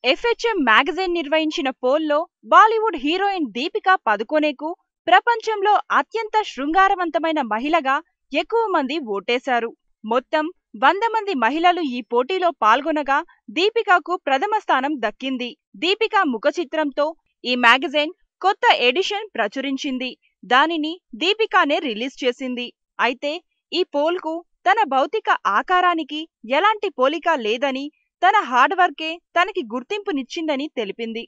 ఎఫ్హెచ్ఎం magazine నిర్వహించిన పోల్లో Bollywood heroine Deepika పదుకొనెకు ప్రపంచంలో అత్యంత శృంగారవంతమైన మహిళగా ఎక్కువ మంది ఓటేశారు. మొత్తం 100 మంది మహిళలు ఈ పోటీలో పాల్గొనగా దీపికాకు ప్రథమ స్థానం దక్కింది. దీపికా ముఖ చిత్రంతో ఈ మ్యాగజైన్ కొత్త ఎడిషన్ ప్రచురించింది. దానిని దీపికానే రిలీజ్ చేసింది. అయితే ఈ పోల్కు తన భౌతిక ఆకారానికి ఎలాంటి పోలిక లేదని, తన హార్డ్ వర్కే తనకి గుర్తింపునిచ్చిందని తెలిపింది.